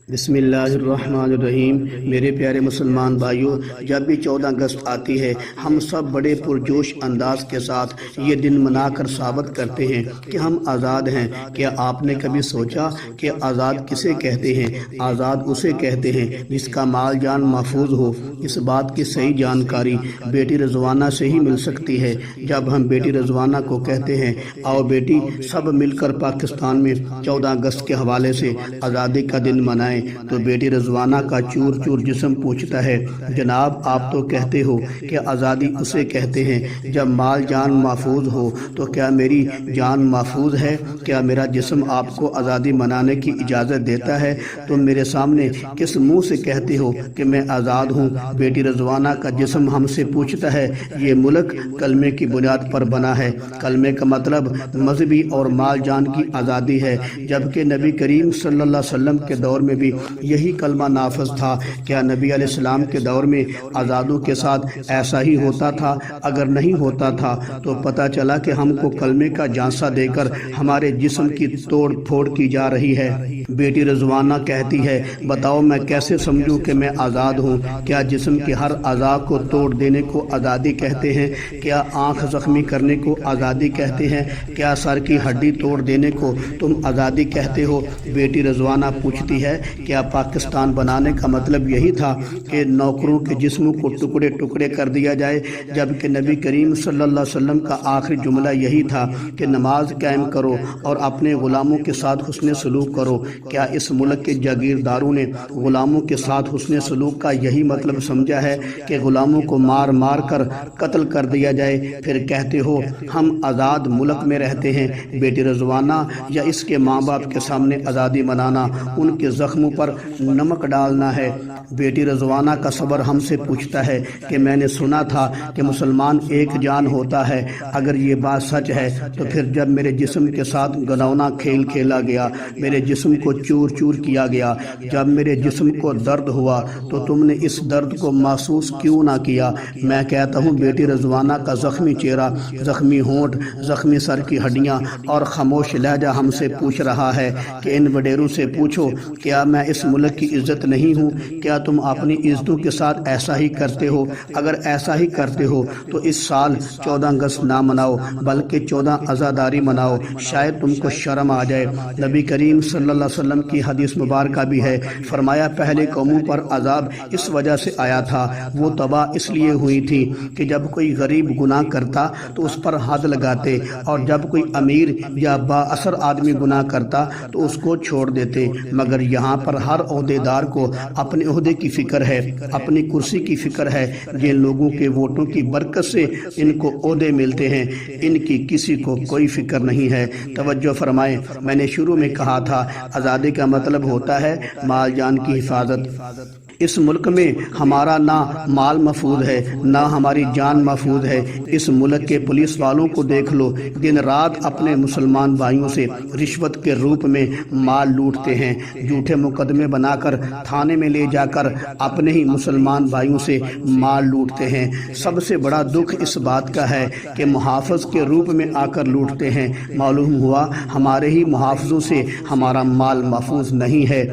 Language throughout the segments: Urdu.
بسم اللہ الرحمن الرحیم۔ میرے پیارے مسلمان بھائیوں، جب بھی 14 اگست آتی ہے ہم سب بڑے پرجوش انداز کے ساتھ یہ دن منا کر ثابت کرتے ہیں کہ ہم آزاد ہیں۔ کیا آپ نے کبھی سوچا کہ آزاد کسے کہتے ہیں؟ آزاد اسے کہتے ہیں جس کا مال جان محفوظ ہو۔ اس بات کی صحیح جانکاری بیٹی رضوانہ سے ہی مل سکتی ہے۔ جب ہم بیٹی رضوانہ کو کہتے ہیں آؤ بیٹی سب مل کر پاکستان میں 14 اگست کے حوالے سے آزادی کا دن منائیں، تو بیٹی رضوانہ کا چور چور جسم پوچھتا ہے جناب آپ تو کہتے ہو کہ آزادی اسے کہتے ہیں جب مال جان محفوظ ہو، تو کیا میری جان محفوظ ہے؟ کیا میرا جسم آپ کو آزادی منانے کی اجازت دیتا ہے؟ تم میرے سامنے کس منہ سے کہتے ہو کہ میں آزاد ہوں؟ بیٹی رضوانہ کا جسم ہم سے پوچھتا ہے یہ ملک کلمے کی بنیاد پر بنا ہے۔ کلمے کا مطلب مذہبی اور مال جان کی آزادی ہے، جبکہ نبی کریم صلی اللہ علیہ وسلم کے دور میں بھی یہی کلمہ نافذ تھا۔ کیا نبی علیہ السلام کے دور میں آزادوں کے ساتھ ایسا ہی ہوتا تھا؟ اگر نہیں ہوتا تھا تو پتہ چلا کہ ہم کو کلمے کا جانسا دے کر ہمارے جسم کی توڑ پھوڑ کی جا رہی ہے۔ بیٹی رضوانہ کہتی ہے بتاؤ میں کیسے سمجھوں کہ میں آزاد ہوں؟ کیا جسم کے ہر اعضاء کو توڑ دینے کو آزادی کہتے ہیں؟ کیا آنکھ زخمی کرنے کو آزادی کہتے ہیں؟ کیا سر کی ہڈی توڑ دینے کو تم آزادی کہتے ہو؟ بیٹی رضوانہ پوچھتی ہے کیا پاکستان بنانے کا مطلب یہی تھا کہ نوکروں کے جسموں کو ٹکڑے ٹکڑے کر دیا جائے، جبکہ نبی کریم صلی اللہ علیہ وسلم کا آخری جملہ یہی تھا کہ نماز قائم کرو اور اپنے غلاموں کے ساتھ حسن سلوک کرو؟ کیا اس ملک کے جاگیرداروں نے غلاموں کے ساتھ حسن سلوک کا یہی مطلب سمجھا ہے کہ غلاموں کو مار مار کر قتل کر دیا جائے؟ پھر کہتے ہو ہم آزاد ملک میں رہتے ہیں۔ بیٹی رضوانہ یا اس کے ماں باپ کے سامنے آزادی منانا ان کے زخموں پر نمک ڈالنا ہے۔ بیٹی رضوانہ کا صبر ہم سے پوچھتا ہے کہ میں نے سنا تھا کہ مسلمان ایک جان ہوتا ہے، اگر یہ بات سچ ہے تو پھر جب میرے جسم کے ساتھ گھناؤنا کھیل کھیلا گیا، میرے جسم کو چور چور کیا گیا، جب میرے جسم کو درد ہوا تو تم نے اس درد کو محسوس کیوں نہ کیا؟ میں کہتا ہوں بیٹی رضوانہ کا زخمی چہرہ، زخمی ہونٹ، زخمی سر کی ہڈیاں اور خاموش لہجہ ہم سے پوچھ رہا ہے کہ ان وڈیروں سے پوچھو کیا میں اس ملک کی عزت نہیں ہوں؟ کیا تم اپنی عزتوں کے ساتھ ایسا ہی کرتے ہو؟ اگر ایسا ہی کرتے ہو تو اس سال 14 اگست نہ مناؤ بلکہ 14 عزاداری مناؤ، شاید تم کو شرم آ جائے۔ نبی کریم صلی اللہ علیہ وسلم کی حدیث مبارکہ بھی ہے، فرمایا پہلے قوموں پر عذاب اس وجہ سے آیا تھا، وہ تباہ اس لیے ہوئی تھی کہ جب کوئی غریب گناہ کرتا تو اس پر حد لگاتے، اور جب کوئی امیر یا با اثر آدمی گناہ کرتا تو اس کو چھوڑ دیتے۔ مگر یہاں پر ہر عہدے دار کو اپنے عہدے کی فکر ہے، اپنی کرسی کی فکر ہے۔ جن لوگوں کے ووٹوں کی برکت سے ان کو عہدے ملتے ہیں، ان کی کسی کو کوئی فکر نہیں ہے۔ توجہ فرمائیں، میں نے شروع میں کہا تھا آزادی کا مطلب ہوتا ہے مال جان کی حفاظت۔ اس ملک میں ہمارا نہ مال محفوظ ہے نہ ہماری جان محفوظ ہے۔ اس ملک کے پولیس والوں کو دیکھ لو، دن رات اپنے مسلمان بھائیوں سے رشوت کے روپ میں مال لوٹتے ہیں، جھوٹے مقدمے بنا کر تھانے میں لے جا کر اپنے ہی مسلمان بھائیوں سے مال لوٹتے ہیں۔ سب سے بڑا دکھ اس بات کا ہے کہ محافظ کے روپ میں آ کر لوٹتے ہیں۔ معلوم ہوا ہمارے ہی محافظوں سے ہمارا مال محفوظ نہیں ہے۔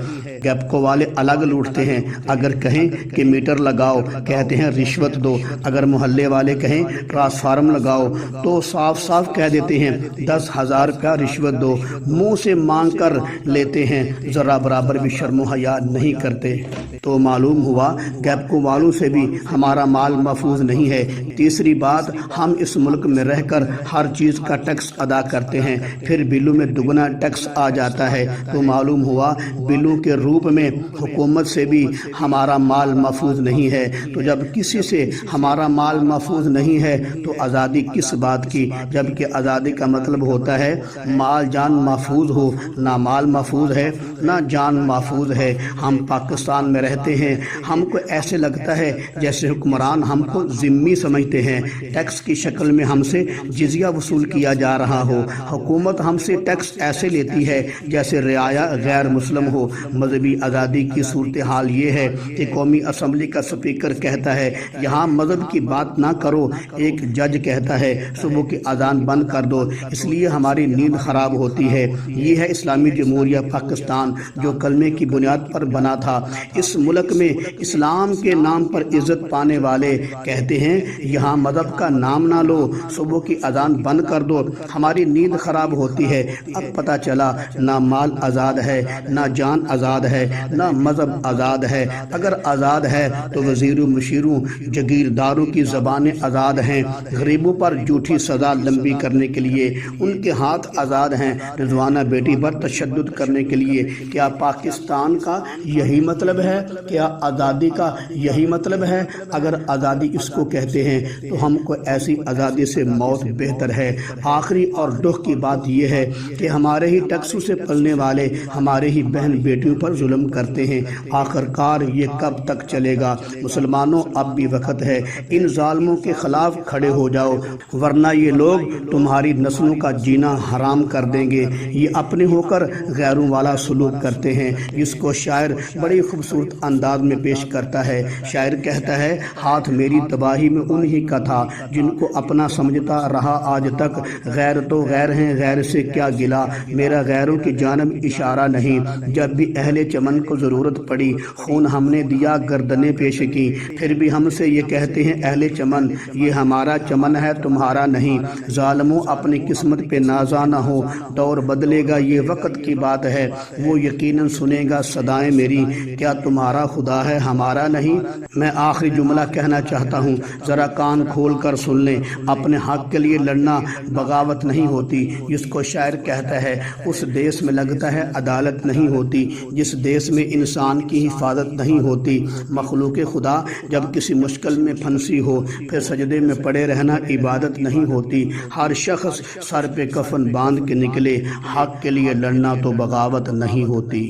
گیپکو والے الگ لوٹتے ہیں، اگر کہیں کہ میٹر لگاؤ کہتے ہیں رشوت دو، اگر محلے والے کہیں ٹرانسفارم لگاؤ تو صاف صاف کہہ دیتے ہیں 10,000 روپیہ رشوت دو، منہ سے مانگ کر لیتے ہیں، ذرا برابر بھی شرم و حیا نہیں کرتے۔ تو معلوم ہوا گیپکو والوں سے بھی ہمارا مال محفوظ نہیں ہے۔ تیسری بات، ہم اس ملک میں رہ کر ہر چیز کا ٹیکس ادا کرتے ہیں، پھر بلوں میں دگنا ٹیکس آ جاتا ہے، تو معلوم ہوا بلوں کے روپ میں حکومت سے بھی ہمارا مال محفوظ نہیں ہے۔ تو جب کسی سے ہمارا مال محفوظ نہیں ہے تو آزادی کس بات کی؟ جبکہ آزادی کا مطلب ہوتا ہے مال جان محفوظ ہو۔ نہ مال محفوظ ہے نہ جان محفوظ ہے۔ ہم پاکستان میں رہتے ہیں، ہم کو ایسے لگتا ہے جیسے حکمران ہم کو ذمہ سمجھتے ہیں، ٹیکس کی شکل میں ہم سے جزیہ وصول کیا جا رہا ہو۔ حکومت ہم سے ٹیکس ایسے لیتی ہے جیسے رعایا غیر مسلم ہو۔ مذہبی آزادی کی صورتحال یہ ہے کہ قومی اسمبلی کا سپیکر کہتا ہے یہاں مذہب کی بات نہ کرو، ایک جج کہتا ہے صبح کی اذان بند کر دو، اس لیے ہماری نیند خراب ہوتی ہے۔ یہ ہے اسلامی جمہوریہ پاکستان جو کلمے کی بنیاد پر بنا تھا۔ اس ملک میں اسلام کے نام پر عزت پانے والے کہتے ہیں یہاں مذہب کا نام نہ لو، صبح کی اذان بند کر دو، ہماری نیند خراب ہوتی ہے۔ اب پتہ چلا نہ مال آزاد ہے، نہ جان آزاد ہے، نہ مذہب آزاد ہے۔ اگر آزاد ہے تو وزیروں مشیروں جگیرداروں کی زبانیں آزاد ہیں، غریبوں پر جھوٹی سزا لمبی کرنے کے لیے ان کے ہاتھ آزاد ہیں، رضوانہ بیٹی پر تشدد کرنے کے لیے۔ کیا پاکستان کا یہی مطلب ہے؟ کیا آزادی کا یہی مطلب ہے؟ اگر آزادی اس کو کہتے ہیں تو ہم کو ایسی آزادی سے موت بہتر ہے۔ آخری اور دکھ کی بات یہ ہے کہ ہمارے ہی ٹیکسوں سے پلنے والے ہمارے ہی بہن بیٹیوں پر ظلم کرتے ہیں۔ آخر کار یہ کب تک چلے گا؟ مسلمانوں اب بھی وقت ہے، ان ظالموں کے خلاف کھڑے ہو جاؤ، ورنہ یہ لوگ تمہاری نسلوں کا جینا حرام کر دیں گے۔ یہ اپنے ہو کر غیروں والا سلوک کرتے ہیں، جس کو شاعر بڑی خوبصورت انداز میں پیش کرتا ہے۔ شاعر کہتا ہے ہاتھ میری تباہی میں انہی کا تھا جن کو اپنا سمجھتا رہا آج تک، غیر تو غیر ہیں، غیر سے کیا گلا، میرا غیروں کی جانب اشارہ نہیں۔ جب بھی اہل چمن کو ضرورت پڑی خون ہم نے دیا، گردنیں پیش کی، پھر بھی ہم سے یہ کہتے ہیں اہل چمن یہ ہمارا چمن ہے تمہارا نہیں۔ ظالموں اپنی قسمت پہ نازا نہ ہو، دور بدلے گا یہ وقت کی بات ہے، وہ یقیناً سنے گا صدائیں میری، کیا تمہارا خدا ہے ہمارا نہیں۔ میں آخری جملہ کہنا چاہتا ہوں، ذرا کان کھول کر سن لیں، اپنے حق کے لیے لڑنا بغاوت نہیں ہوتی، جس کو شاعر کہتا ہے اس دیس میں لگتا ہے عدالت نہیں ہوتی جس دیس میں انسان کی حفاظت نہیں ہوتی۔ مخلوق خدا جب کسی مشکل میں پھنسی ہو پھر سجدے میں پڑے رہنا عبادت نہیں ہوتی۔ ہر شخص سر پہ کفن باندھ کے نکلے، حق کے لیے لڑنا تو بغاوت نہیں ہوتی۔